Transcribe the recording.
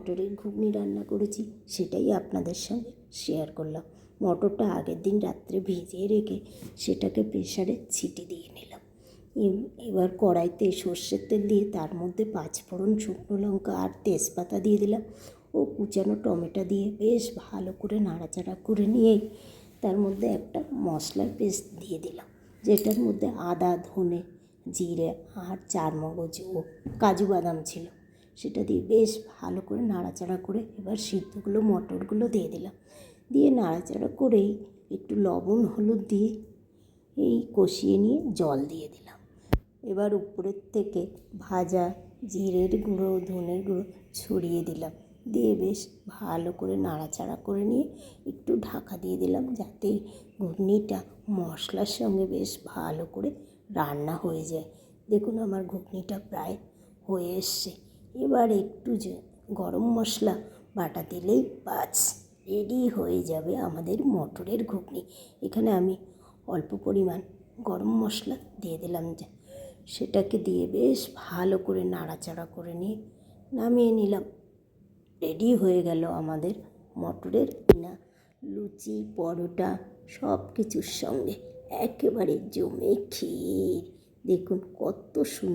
মটরের ঘুগনি রান্না করেছি, সেটাই আপনাদের সঙ্গে শেয়ার করলাম। মটরটা আগের দিন রাত্রে ভিজিয়ে রেখে সেটাকে প্রেসারে সিটি দিয়ে নিলাম। এবার কড়াইতে সর্ষের তেল দিয়ে তার মধ্যে 5 ফোড়ন, শুকনো লঙ্কা আর তেজপাতা দিয়ে দিলাম ও কুচানো টমেটো দিয়ে বেশ ভালো করে নাড়াচাড়া করে নিয়েই তার মধ্যে একটা মশলার পেস্ট দিয়ে দিলাম, যেটার মধ্যে আদা, ধনে, জিরে আর চারমগজ ও কাজু বাদাম ছিল। সেটা দিয়ে বেশ ভালো করে নাড়াচাড়া করে এবার সিদ্ধগুলো মটরগুলো দিয়ে দিলাম। দিয়ে নাড়াচাড়া করেই একটু লবণ হলুদ দিয়ে এই কষিয়ে নিয়ে জল দিয়ে দিলাম। এবার উপরের থেকে ভাজা জিরের গুঁড়ো, ধনের গুঁড়ো ছড়িয়ে দিলাম, দিয়ে বেশ ভালো করে নাড়াচাড়া করে নিয়ে একটু ঢাকা দিয়ে দিলাম, যাতে ঘুগনিটা মশলার সঙ্গে বেশ ভালো করে রান্না হয়ে যায়। দেখুন আমার ঘুগনিটা প্রায় হয়ে এসছে। এবার একটু গরম মশলা বাটা দিলেই বাস রেডি হয়ে যাবে আমাদের মটরের ঘুগনি। এখানে আমি অল্প পরিমাণ গরম মশলা দিয়ে দিলাম, সেটাকে দিয়ে বেশ ভালো করে নাড়াচাড়া করে নিয়ে নামিয়ে নিলাম। রেডি হয়ে গেল আমাদের মটরের না লুচি, পরোটা সব কিছুর সঙ্গে একেবারে জমে ক্ষীর। দেখুন কত সুন্দর।